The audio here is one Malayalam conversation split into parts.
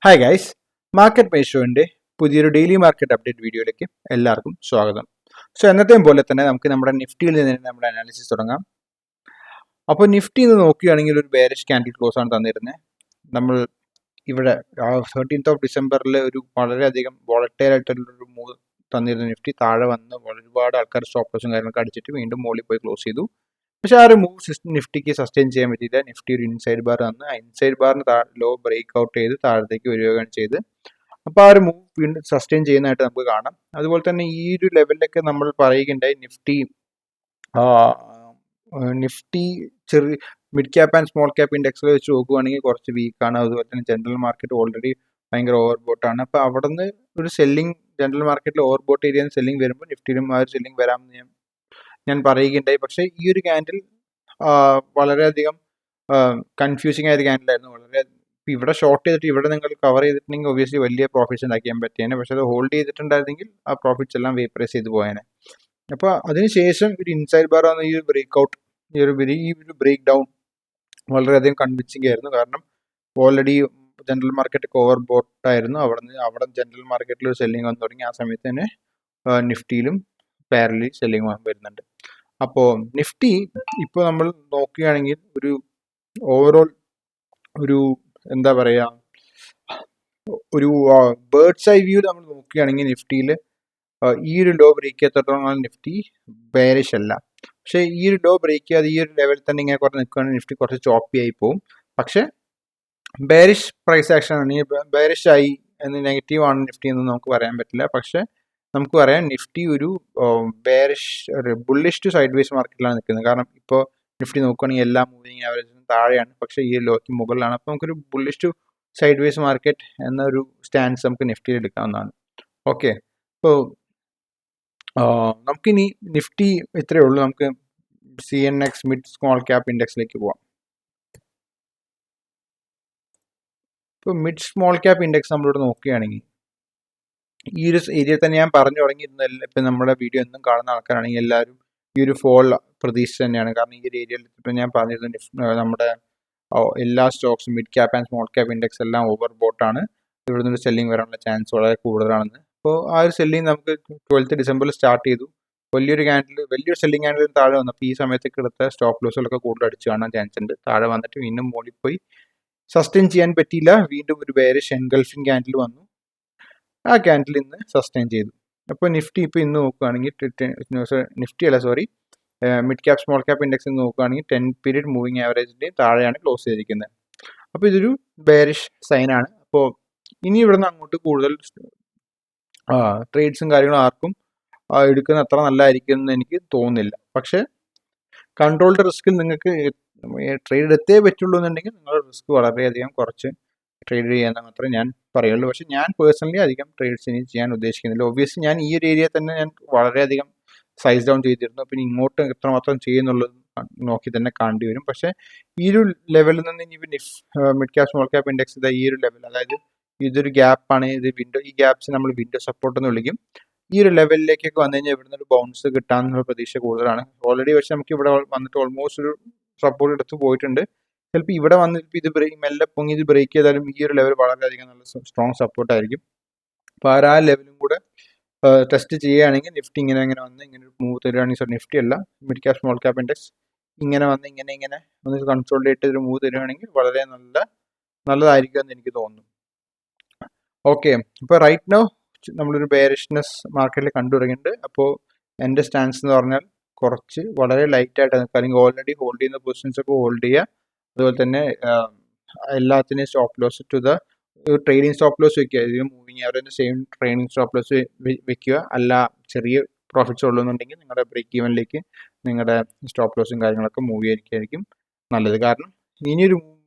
ഹായ് ഗൈസ്, മാർക്കറ്റ് മേഷോന്റെ പുതിയൊരു ഡെയിലി മാർക്കറ്റ് അപ്ഡേറ്റ് വീഡിയോയിലേക്ക് എല്ലാവർക്കും സ്വാഗതം. എന്നത്തെയും പോലെ തന്നെ നമുക്ക് നമ്മുടെ നിഫ്റ്റിയിൽ നിന്ന് നമ്മുടെ അനാലിസിസ് തുടങ്ങാം. അപ്പോൾ നിഫ്റ്റി എന്ന് നോക്കുകയാണെങ്കിൽ ഒരു ബെയറിഷ് ക്യാൻഡിൽ ക്ലോസ് ആണ് തന്നിരുന്നത്. നമ്മൾ ഇവിടെ 13th ഡിസംബറിൽ ഒരു വളരെയധികം വോളറ്റൈൽ ആയിട്ടുള്ളൊരു മൂവ് തന്നിരുന്ന നിഫ്റ്റി താഴെ വന്ന് ഒരുപാട് ആൾക്കാർ സ്റ്റോപ്പ് ലോസും കാര്യങ്ങളൊക്കെ അടിച്ചിട്ട് വീണ്ടും മുകളിൽ പോയി ക്ലോസ് ചെയ്തു. പക്ഷെ ആ ഒരു മൂവ് നിഫ്റ്റിക്ക് സസ്റ്റെയിൻ ചെയ്യാൻ പറ്റിയില്ല. നിഫ്റ്റി ഒരു ഇൻസൈഡ് ബാർ വന്ന് ആ ഇൻസൈഡ് ബാറിന് ലോ ബ്രേക്ക് ഔട്ട് ചെയ്ത് താഴത്തേക്ക് വരികയാണ് ചെയ്ത്. അപ്പോൾ ആ ഒരു മൂവ് വീണ്ടും സസ്റ്റെയിൻ ചെയ്യുന്നതായിട്ട് നമുക്ക് കാണാം. അതുപോലെ തന്നെ ഈ ഒരു ലെവലിലൊക്കെ നമ്മൾ പറയുകയുണ്ടായി നിഫ്റ്റി ചെറിയ mid cap and small cap ഇൻഡെക്സിൽ വെച്ച് നോക്കുകയാണെങ്കിൽ കുറച്ച് വീക്കാണ്. അതുപോലെ തന്നെ ജനറൽ മാർക്കറ്റ് ഓൾറെഡി ഭയങ്കര ഓവർ ബോട്ടാണ്. അപ്പോൾ അവിടെ നിന്ന് ഒരു സെല്ലിംഗ് ജനറൽ മാർക്കറ്റിൽ ഓവർ ബോട്ട് ഏരിയയിൽ നിന്ന് സെല്ലിംഗ് വരുമ്പോൾ നിഫ്റ്റിയിലും ആ ഒരു സെല്ലിംഗ് വരാമെന്ന് ഞാൻ പറയുകയുണ്ടായി. പക്ഷേ ഈ ഒരു ക്യാൻഡിൽ വളരെയധികം കൺഫ്യൂസിങ് ആയ ഒരു ക്യാൻഡിലായിരുന്നു. ഇവിടെ ഷോർട്ട് ചെയ്തിട്ട് ഇവിടെ നിങ്ങൾ കവർ ചെയ്തിട്ടുണ്ടെങ്കിൽ ഒബ്വിയസ്ലി വലിയ പ്രോഫിറ്റ്സ് ഉണ്ടാക്കിയാൻ പറ്റിയേനെ. പക്ഷെ അത് ഹോൾഡ് ചെയ്തിട്ടുണ്ടായിരുന്നെങ്കിൽ ആ പ്രോഫിറ്റ്സ് എല്ലാം വേപ്പറൈസ് ചെയ്ത് പോയേനെ. അപ്പോൾ അതിനുശേഷം ഒരു ഇൻസൈഡ് ബാർ വന്ന ഈ ഒരു ബ്രേക്ക് ഔട്ട്, ഈ ഒരു ബ്രേക്ക് ഡൗൺ വളരെയധികം കൺവിൻസിങ് ആയിരുന്നു. കാരണം ഓൾറെഡി ജനറൽ മാർക്കറ്റ് ഓവർ ബോട്ടായിരുന്നു. അവിടെ ജനറൽ മാർക്കറ്റിൽ ഒരു സെല്ലിംഗ് വന്നു തുടങ്ങി. ആ സമയത്ത് തന്നെ നിഫ്റ്റിയിലും പാരലി സെല്ലിംഗ് വരുന്നുണ്ട്. അപ്പോൾ നിഫ്റ്റി ഇപ്പോൾ നമ്മൾ നോക്കുകയാണെങ്കിൽ ഒരു ഓവറോൾ ഒരു എന്താ പറയുക, ഒരു ബേർഡ്സ് ഐ വ്യൂ നമ്മൾ നോക്കുകയാണെങ്കിൽ നിഫ്റ്റിയിൽ ഈ ഒരു ലോ ബ്രേക്ക് ചെയ്യാത്തോളം നിഫ്റ്റി ബെയറിഷ് അല്ല. പക്ഷേ ഈ ഒരു ലോ ബ്രേക്ക് ചെയ്യാതെ ഈ ഒരു ലെവലിൽ തന്നെ ഇങ്ങനെ കുറച്ച് നിൽക്കുകയാണെങ്കിൽ നിഫ്റ്റി കുറച്ച് ചോപ്പി ആയി പോകും. പക്ഷേ ബെയറിഷ് പ്രൈസ് ആക്ഷൻ ആണ്, ബെയറിഷ് ആയി എന്ന് നെഗറ്റീവ് ആണ് നിഫ്റ്റി എന്ന് നമുക്ക് പറയാൻ പറ്റില്ല. പക്ഷേ നമുക്ക് പറയാം നിഫ്റ്റി ഒരു ബുള്ളിഷ് ടു സൈഡ് വേസ് മാർക്കറ്റിലാണ് നിൽക്കുന്നത്. കാരണം ഇപ്പോൾ നിഫ്റ്റി നോക്കുകയാണെങ്കിൽ എല്ലാ മൂവിങ് ആവറേജിനും താഴെയാണ്, പക്ഷേ ഈ ലോക്ക് മുകളിലാണ്. അപ്പോൾ നമുക്കൊരു bullish to sideways market എന്നൊരു സ്റ്റാൻസ് നമുക്ക് നിഫ്റ്റിയിൽ എടുക്കാവുന്നതാണ്. ഓക്കെ, അപ്പോൾ നമുക്കിനി നിഫ്റ്റി ഇത്രയേ ഉള്ളൂ. നമുക്ക് CNX മിഡ് സ്മോൾ ക്യാപ്പ് ഇൻഡെക്സിലേക്ക് പോവാം. ഇപ്പോൾ മിഡ് സ്മോൾ ക്യാപ്പ് ഇൻഡെക്സ് നമ്മളിവിടെ നോക്കുകയാണെങ്കിൽ ഈ ഒരു ഏരിയ തന്നെ ഞാൻ പറഞ്ഞു തുടങ്ങിയിരുന്നില്ല. ഇപ്പം നമ്മുടെ വീഡിയോ എന്നും കാണുന്ന ആൾക്കാരാണെങ്കിൽ എല്ലാവരും ഈ ഒരു ഫോൾ പ്രതീക്ഷ തന്നെയാണ്. കാരണം ഈ ഒരു ഏരിയയിൽ ഇപ്പം ഞാൻ പറഞ്ഞിരുന്നു നമ്മുടെ എല്ലാ സ്റ്റോക്സും mid cap and small cap index എല്ലാം ഓവർ ബോട്ടാണ്. ഇവിടെ നിന്ന് സെല്ലിംഗ് വരാനുള്ള ചാൻസ് വളരെ കൂടുതലാണെന്ന്. അപ്പോൾ ആ ഒരു സെല്ലിംഗ് നമുക്ക് 12th ഡിസംബറിൽ സ്റ്റാർട്ട് ചെയ്തു. വലിയൊരു സെല്ലിംഗ് ക്യാൻഡിൽ താഴെ വന്നപ്പോൾ ഈ സമയത്തേക്ക് എടുത്ത സ്റ്റോപ്പ് ലോസുകളൊക്കെ കൂടുതൽ അടിച്ചു കാണാൻ ചാൻസ് ഉണ്ട്. താഴെ വന്നിട്ട് വീണ്ടും മുകളിൽ പോയി സസ്റ്റെയിൻ ചെയ്യാൻ പറ്റിയില്ല. വീണ്ടും ഒരു ബെയറിഷ് എൻഗൾഫിംഗ് ക്യാൻഡിൽ വന്നു. ആ ക്യാൻഡിൽ ഇന്ന് സസ്റ്റെയിൻ ചെയ്തു. അപ്പോൾ നിഫ്റ്റി ഇപ്പോൾ ഇന്ന് നോക്കുകയാണെങ്കിൽ mid cap small cap index നോക്കുകയാണെങ്കിൽ 10 പീരീഡ് മൂവിങ് ആവറേജിൻ്റെ താഴെയാണ് ക്ലോസ് ചെയ്തിരിക്കുന്നത്. അപ്പോൾ ഇതൊരു ബെയറിഷ് സൈനാണ്. അപ്പോൾ ഇനി ഇവിടുന്ന് അങ്ങോട്ട് കൂടുതൽ ട്രേഡ്സും കാര്യങ്ങളും ആർക്കും എടുക്കുന്ന അത്ര നല്ലതായിരിക്കും എന്ന് എനിക്ക് തോന്നുന്നില്ല. പക്ഷേ കൺട്രോൾഡ് റിസ്കിൽ നിങ്ങൾക്ക് ട്രേഡ് എടുത്തേ പറ്റുള്ളൂ എന്നുണ്ടെങ്കിൽ നിങ്ങളുടെ റിസ്ക് വളരെയധികം കുറച്ച് ട്രേഡ് ചെയ്യാൻ മാത്രമേ ഞാൻ പറയുള്ളൂ. പക്ഷേ ഞാൻ പേഴ്സണലി അധികം ട്രേഡ്സ് ഇനി ചെയ്യാൻ ഉദ്ദേശിക്കുന്നില്ല. ഒബ്വിയസ്ലി ഞാൻ ഈ ഒരു ഏരിയ തന്നെ ഞാൻ വളരെയധികം സൈസ് ഡൗൺ ചെയ്തിരുന്നു. പിന്നെ ഇങ്ങോട്ട് എത്രമാത്രം ചെയ്യുന്നുള്ളത് നോക്കി തന്നെ കാണേണ്ടി വരും. പക്ഷേ ഈ ഒരു ലെവലിൽ നിന്ന് ഇനി mid cap small cap index ഈ ഒരു ലെവൽ, അതായത് ഇതൊരു ഗ്യാപ്പാണ്, ഈ ഗ്യാപ്സ് നമ്മൾ വിൻഡോ സപ്പോർട്ട് എന്ന് വിളിക്കും. ഈ ഒരു ലെവലിലേക്കൊക്കെ വന്നു കഴിഞ്ഞാൽ ഇവിടുന്ന് ഒരു ബൗൺസ് കിട്ടാനുള്ള പ്രതീക്ഷ കൂടുതലാണ്. ഓൾറെഡി പക്ഷേ നമുക്ക് ഇവിടെ വന്നിട്ട് ഓൾമോസ്റ്റ് ഒരു സപ്പോർട്ട് എടുത്ത് പോയിട്ടുണ്ട്. ചിലപ്പോൾ ഇവിടെ വന്നിട്ട് ഇത് മെല്ലെ പൊങ്ങി ഇത് ബ്രേക്ക് ചെയ്താലും ഈ ഒരു ലെവൽ വളരെയധികം നല്ല സ്ട്രോങ് സപ്പോർട്ടായിരിക്കും. അപ്പോൾ ആ ലെവലും കൂടെ ടെസ്റ്റ് ചെയ്യുകയാണെങ്കിൽ നിഫ്റ്റി ഇങ്ങനെ വന്ന് ഇങ്ങനെ ഒരു മൂവ് തരികയാണെങ്കിൽ, നിഫ്റ്റി അല്ല mid cap small cap index ഇങ്ങനെ വന്ന് ഇങ്ങനെ ഒന്ന് കൺസോളിഡേറ്റ് ചെയ്തൊരു മൂവ് തരികയാണെങ്കിൽ വളരെ നല്ലതായിരിക്കും എന്ന് എനിക്ക് തോന്നുന്നു. ഓക്കെ, ഇപ്പോൾ റൈറ്റ് നൗ നമ്മളൊരു ബെയറിഷ്നെസ് മാർക്കറ്റിൽ കണ്ടു തുടങ്ങിയിട്ടുണ്ട്. അപ്പോൾ എൻ്റെ സ്റ്റാൻസ് എന്ന് പറഞ്ഞാൽ കുറച്ച് വളരെ ലൈറ്റായിട്ട് നിൽക്കുക, അല്ലെങ്കിൽ ഓൾറെഡി ഹോൾഡ് ചെയ്യുന്ന പൊസിഷൻസ് ഒക്കെ ഹോൾഡ് ചെയ്യുക. അതുപോലെ തന്നെ എല്ലാത്തിനെയും stop loss to the trading stop loss വെക്കുക. ഇതിന് moving average same trading stop loss വെക്കുക. അല്ല ചെറിയ പ്രോഫിറ്റ്സ് ഉള്ളതെന്നുണ്ടെങ്കിൽ നിങ്ങളുടെ ബ്രേക്ക് ഈവനിലേക്ക് നിങ്ങളുടെ സ്റ്റോപ്പ് ലോസും കാര്യങ്ങളൊക്കെ മൂവ് ചെയ്യായിരിക്കും നല്ലത്. കാരണം ഇനിയൊരു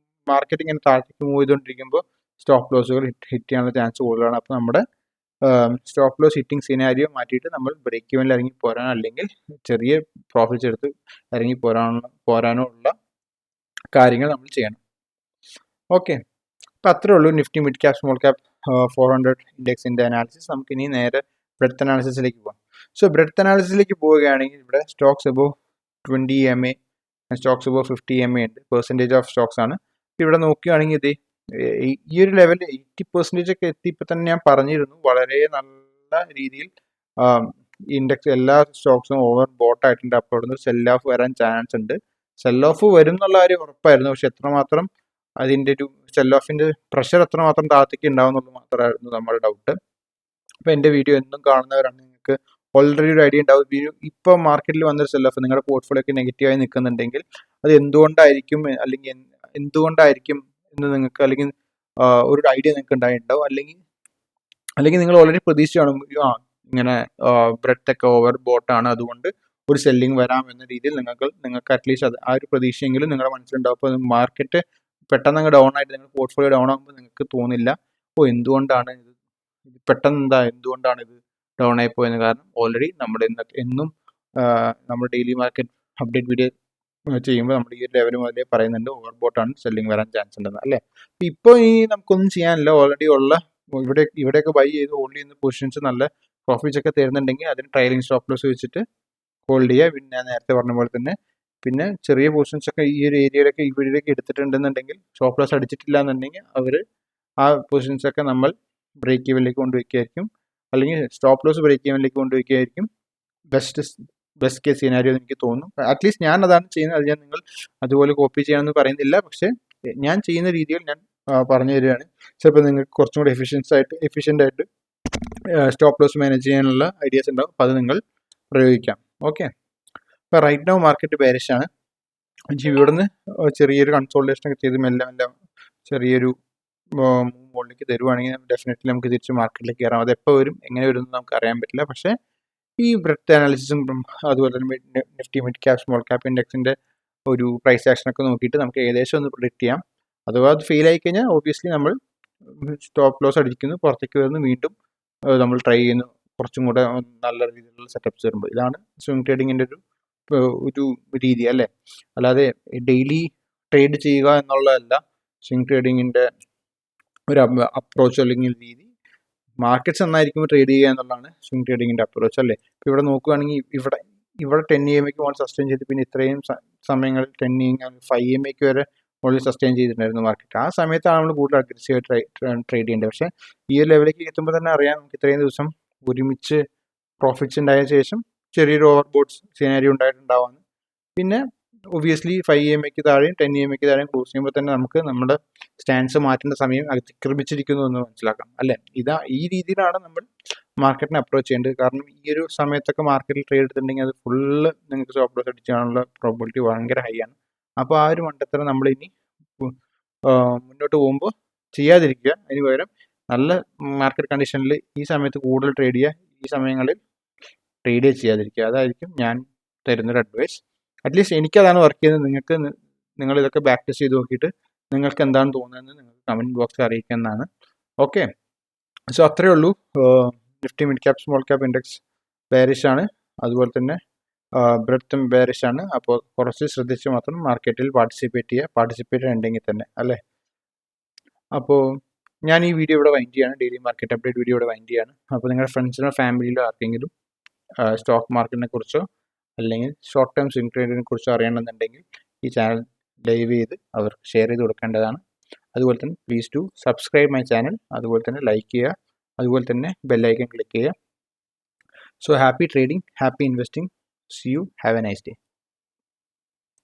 മാർക്കറ്റ് ഇങ്ങനെ താഴത്തേക്ക് മൂവ് ചെയ്തുകൊണ്ടിരിക്കുമ്പോൾ സ്റ്റോപ്പ് ലോസുകൾ ഹിറ്റ് ചെയ്യാനുള്ള ചാൻസ് കൂടുതലാണ്. അപ്പോൾ നമ്മുടെ സ്റ്റോപ്പ് ലോസ് ഹിറ്റിംഗ് സിനാരിയോ മാറ്റിയിട്ട് നമ്മൾ ബ്രേക്ക് ഈവനിൽ ഇറങ്ങി പോരാനോ അല്ലെങ്കിൽ ചെറിയ പ്രോഫിറ്റ്സ് എടുത്ത് ഇറങ്ങി പോരാനോ ഉള്ള കാര്യങ്ങൾ നമ്മൾ ചെയ്യണം. ഓക്കെ, അപ്പോൾ അത്രേ ഉള്ളൂ Nifty mid cap small cap 400 ഇൻഡെക്സിൻ്റെ അനാലിസിസ്. നമുക്കിനി നേരെ ബ്രെഡ്ത്ത് അനാലിസിസിലേക്ക് പോകാം. ബ്രെഡ്ത്ത് അനാലിസിസിലേക്ക് പോവുകയാണെങ്കിൽ ഇവിടെ stocks above 20 MA, stocks above 50 MA ഉണ്ട്. പെർസെൻറ്റേജ് ഓഫ് സ്റ്റോക്സ് ആണ്. ഇവിടെ നോക്കുകയാണെങ്കിൽ ഇത് ഈ ഒരു ലെവൽ 80% ഒക്കെ എത്തിയപ്പോൾ തന്നെ ഞാൻ പറഞ്ഞിരുന്നു, വളരെ നല്ല രീതിയിൽ ഇൻഡെക്സ് എല്ലാ സ്റ്റോക്സും ഓവർ ബോട്ട് ആയിട്ടുണ്ട്. അപ്പോൾ അവിടുന്ന് സെൽ ഓഫ് വരാൻ ചാൻസ് ഉണ്ട്. സെൽ ഓഫ് വരും എന്നുള്ള കാര്യം ഉറപ്പായിരുന്നു, പക്ഷെ എത്രമാത്രം അതിൻ്റെ ഒരു സെൽ ഓഫിൻ്റെ പ്രഷർ എത്രമാത്രം താഴത്തേക്ക് ഉണ്ടാവും എന്നുള്ളത് മാത്രമായിരുന്നു നമ്മുടെ ഡൗട്ട്. അപ്പോൾ എൻ്റെ വീഡിയോ എന്നും കാണുന്നവരാണ്, നിങ്ങൾക്ക് ഓൾറെഡി ഒരു ഐഡിയ ഉണ്ടാവും. ഇപ്പോൾ മാർക്കറ്റിൽ വന്നൊരു സെൽ ഓഫ് നിങ്ങളുടെ പോർട്ട്ഫോളിയോക്ക് നെഗറ്റീവായി നിൽക്കുന്നുണ്ടെങ്കിൽ അത് എന്തുകൊണ്ടായിരിക്കും, അല്ലെങ്കിൽ എന്തുകൊണ്ടായിരിക്കും എന്ന് നിങ്ങൾക്ക്, അല്ലെങ്കിൽ ഒരു ഐഡിയ നിങ്ങൾക്ക് ഉണ്ടായിട്ടുണ്ടാവും. അല്ലെങ്കിൽ നിങ്ങൾ ഓൾറെഡി പ്രതീക്ഷിച്ച് കാണും, ഇങ്ങനെ ബ്രെഡ് ഒക്കെ ഓവർ ബോട്ടാണ്, അതുകൊണ്ട് ഒരു സെല്ലിംഗ് വരാം എന്ന രീതിയിൽ നിങ്ങൾക്ക് അറ്റ്ലീസ്റ്റ് അത് ആ ഒരു പ്രതീക്ഷയെങ്കിലും നിങ്ങളുടെ മനസ്സിലുണ്ടാവും. അപ്പോൾ മാർക്കറ്റ് പെട്ടെന്ന് അങ്ങ് ഡൗൺ ആയിട്ട് നിങ്ങൾ പോർട്ട്ഫോളിയോ ഡൗൺ ആകുമ്പോൾ നിങ്ങൾക്ക് തോന്നില്ല, എന്തുകൊണ്ടാണ് ഇത് പെട്ടെന്ന് എന്തുകൊണ്ടാണ് ഇത് ഡൗൺ ആയി പോയെന്ന്. കാരണം ഓൾറെഡി നമ്മുടെ എന്നും നമ്മൾ ഡെയിലി മാർക്കറ്റ് അപ്ഡേറ്റ് വീഡിയോ ചെയ്യുമ്പോൾ നമ്മൾ ഈ ഒരു ലെവൽ മുതലേ പറയുന്നുണ്ട് ഓവർ ബോട്ടാണ്, സെല്ലിംഗ് വരാൻ ചാൻസ് ഉണ്ടെന്ന്, അല്ലേ. ഇപ്പോൾ നമുക്കൊന്നും ചെയ്യാനില്ല, ഓൾറെഡി ഉള്ള ഇവിടെയൊക്കെ ബൈ ചെയ്ത് ഹോൾഡ് ചെയ്യുന്ന പൊസിഷൻസ് നല്ല പ്രോഫിറ്റ്സ് ഒക്കെ തരുന്നുണ്ടെങ്കിൽ അതിന് ട്രailing സ്റ്റോപ്പ് ലോസ് വെച്ചിട്ട് ഹോൾഡ് ചെയ്യുക. പിന്നെ ഞാൻ നേരത്തെ പറഞ്ഞ പോലെ തന്നെ പിന്നെ ചെറിയ പൊസിഷൻസ് ഒക്കെ ഈ ഒരു ഏരിയയിലൊക്കെ ഇവിടേക്ക് എടുത്തിട്ടുണ്ടെന്നുണ്ടെങ്കിൽ സ്റ്റോപ്പ് ലോസ് അടിച്ചിട്ടില്ല എന്നുണ്ടെങ്കിൽ അവർ ആ പൊസിഷൻസ് ഒക്കെ നമ്മൾ ബ്രേക്ക് ഈവനിലേക്ക് കൊണ്ടുവയ്ക്കുകയായിരിക്കും, അല്ലെങ്കിൽ സ്റ്റോപ്പ് ലോസ് ബ്രേക്ക് ഈവനിലേക്ക് കൊണ്ടുവയ്ക്കുകയായിരിക്കും ബെസ്റ്റ് കേസ് സിനാരിയോ എന്ന് എനിക്ക് തോന്നുന്നു. അറ്റ്ലീസ്റ്റ് ഞാൻ അതാണ് ചെയ്യുന്നത്. അത് ഞാൻ നിങ്ങൾ അതുപോലെ കോപ്പി ചെയ്യണമെന്ന് പറയുന്നില്ല, പക്ഷേ ഞാൻ ചെയ്യുന്ന രീതിയിൽ ഞാൻ പറഞ്ഞു തരികയാണ്. ചിലപ്പോൾ നിങ്ങൾക്ക് കുറച്ചും കൂടി എഫിഷ്യൻ്റ് ആയിട്ട് സ്റ്റോപ്പ് ലോസ് മാനേജ് ചെയ്യാനുള്ള ഐഡിയാസ് ഉണ്ടാവും, അപ്പോൾ അത് നിങ്ങൾ പ്രയോഗിക്കാം. ഓക്കെ, ഇപ്പോൾ റൈറ്റ് നൗ മാർക്കറ്റ് ബെയറിഷ് ആണ്. ഇവിടുന്ന് ചെറിയൊരു കൺസോൾട്ടേഷൻ ഒക്കെ ചെയ്ത് മെല്ലെ ചെറിയൊരു മുകളിലേക്ക് തരുവാണെങ്കിൽ ഡെഫിനറ്റ്ലി നമുക്ക് തിരിച്ച് മാർക്കറ്റിലേക്ക് കയറാം. അത് എപ്പോൾ വരും, എങ്ങനെ വരും എന്ന് നമുക്ക് അറിയാൻ പറ്റില്ല. പക്ഷേ ഈ ബ്രെഡ്ത്ത് അനാലിസിസും അതുപോലെ തന്നെ Nifty mid cap small cap ഇൻഡെക്സിൻ്റെ ഒരു പ്രൈസ് ആക്ഷനൊക്കെ നോക്കിയിട്ട് നമുക്ക് ഏകദേശം ഒന്ന് പ്രിഡിക്റ്റ് ചെയ്യാം. അഥവാ അത് ഫെയിൽ ആയി കഴിഞ്ഞാൽ ഓബിയസ്ലി നമ്മൾ സ്റ്റോപ്പ് ലോസ് അടിക്കുന്നു, പുറത്തേക്ക് വരുന്നു, വീണ്ടും നമ്മൾ ട്രൈ ചെയ്യുന്നു കുറച്ചും കൂടെ നല്ല രീതിയിലുള്ള സെറ്റപ്പ്സ് വരുമ്പോൾ. ഇതാണ് സ്വിംഗ് ട്രേഡിങ്ങിൻ്റെ ഒരു രീതി, അല്ലേ. അല്ലാതെ ഡെയിലി ട്രേഡ് ചെയ്യുക എന്നുള്ളതല്ല സ്വിംഗ് ട്രേഡിങ്ങിൻ്റെ ഒരു അപ്രോച്ച് അല്ലെങ്കിൽ രീതി. മാർക്കറ്റ്സ് നന്നായിരിക്കുമ്പോൾ ട്രേഡ് ചെയ്യുക എന്നുള്ളതാണ് സ്വിംഗ് ട്രേഡിങ്ങിൻ്റെ അപ്രോച്ച്, അല്ലേ. ഇപ്പോൾ ഇവിടെ നോക്കുകയാണെങ്കിൽ ഇവിടെ 10 EMAക്ക് മുകളിൽ സസ്റ്റെയിൻ ചെയ്ത് പിന്നെ ഇത്രയും സമയങ്ങളിൽ 10 5 EMAക്ക് വരെ മുകളിൽ സസ്റ്റെയിൻ ചെയ്തിട്ടുണ്ടായിരുന്നു മാർക്കറ്റ്. ആ സമയത്താണ് നമ്മൾ കൂടുതൽ അഗ്രസീവായിട്ട് ട്രേഡ് ചെയ്യേണ്ടത്. പക്ഷേ ഈ ഒരു ലെവലിലേക്ക് എത്തുമ്പോൾ തന്നെ അറിയാം നമുക്ക് ഇത്രയും ദിവസം ഒരുമിച്ച് പ്രോഫിറ്റ്സ് ഉണ്ടായ ശേഷം ചെറിയൊരു ഓവർ ബോട്ട്സ് സിനാരിയോ ഉണ്ടായിട്ടുണ്ടാവാന്ന്. പിന്നെ ഒബിയസ്ലി 5 EMAക്ക് താഴെയും 10 EMAക്ക് താഴെയും ക്ലോസ് ചെയ്യുമ്പോൾ തന്നെ നമുക്ക് നമ്മുടെ സ്റ്റാൻസ് മാറ്റേണ്ട സമയം അതിക്രമിച്ചിരിക്കുന്നു എന്ന് മനസ്സിലാക്കാം, അല്ലേ. ഈ രീതിയിലാണ് നമ്മൾ മാർക്കറ്റിനെ അപ്രോച്ച് ചെയ്യേണ്ടത്. കാരണം ഈ ഒരു സമയത്തൊക്കെ മാർക്കറ്റിൽ ട്രേഡ് എടുത്തിട്ടുണ്ടെങ്കിൽ അത് ഫുള്ള് നിങ്ങൾക്ക് സ്റ്റോപ്പ് ലോസ് അടിച്ചാനുള്ള പ്രോബിലിറ്റി ഭയങ്കര ഹൈ ആണ്. അപ്പോൾ ആ ഒരു മണ്ടത്തരം നമ്മൾ ഇനി മുന്നോട്ട് പോകുമ്പോൾ ചെയ്യാതിരിക്കുക. അതിന് പകരം നല്ല മാർക്കറ്റ് കണ്ടീഷനിൽ ഈ സമയത്ത് കൂടുതൽ ട്രേഡ് ചെയ്യുക, ഈ സമയങ്ങളിൽ ട്രേഡ് ചെയ്യാതിരിക്കുക. അതായിരിക്കും ഞാൻ തരുന്നൊരു അഡ്വൈസ്. അറ്റ്ലീസ്റ്റ് എനിക്കതാണ് വർക്ക് ചെയ്യുന്നത്. നിങ്ങൾ ഇതൊക്കെ ബാക്ക് ടെസ്റ്റ് ചെയ്ത് നോക്കിയിട്ട് നിങ്ങൾക്ക് എന്താണ് തോന്നുന്നതെന്ന് നിങ്ങൾക്ക് കമൻറ്റ് ബോക്സിൽ അറിയിക്കുന്നതാണ്. ഓക്കെ, സോ അത്രയേ ഉള്ളൂ. Nifty mid cap small cap index bearish ആണ്, അതുപോലെ തന്നെ ബ്രെഡ്ത്തും ബെയറിഷ് ആണ്. അപ്പോൾ കുറച്ച് ശ്രദ്ധിച്ച് മാത്രം മാർക്കറ്റിൽ പാർട്ടിസിപ്പേറ്റ് ഉണ്ടെങ്കിൽ തന്നെ, അല്ലേ. അപ്പോൾ ഞാൻ ഈ വീഡിയോ ഇവിടെ വൈൻഡ് ചെയ്യാണ്, ഡെയിലി മാർക്കറ്റ് അപ്ഡേറ്റ് വീഡിയോ ഇവിടെ വൈൻഡ് ചെയ്യാണ്. അപ്പോൾ നിങ്ങളുടെ ഫ്രണ്ട്സിനോ ഫാമിലിയിലോ ആർക്കെങ്കിലും സ്റ്റോക്ക് മാർക്കറ്റിനെ കുറിച്ചോ അല്ലെങ്കിൽ ഷോർട്ട് ടേം സ്വിംഗ് ട്രേഡിനെ കുറിച്ചോ അറിയണമെന്നുണ്ടെങ്കിൽ ഈ ചാനൽ ദയവ് ചെയ്ത് അവർക്ക് ഷെയർ ചെയ്ത് കൊടുക്കേണ്ടതാണ്. അതുപോലെ തന്നെ please to subscribe my channel, അതുപോലെ തന്നെ ലൈക്ക് ചെയ്യുക, അതുപോലെ തന്നെ ബെല്ലൈക്കൺ ക്ലിക്ക് ചെയ്യുക. So happy trading, happy investing. See you. Have a nice day.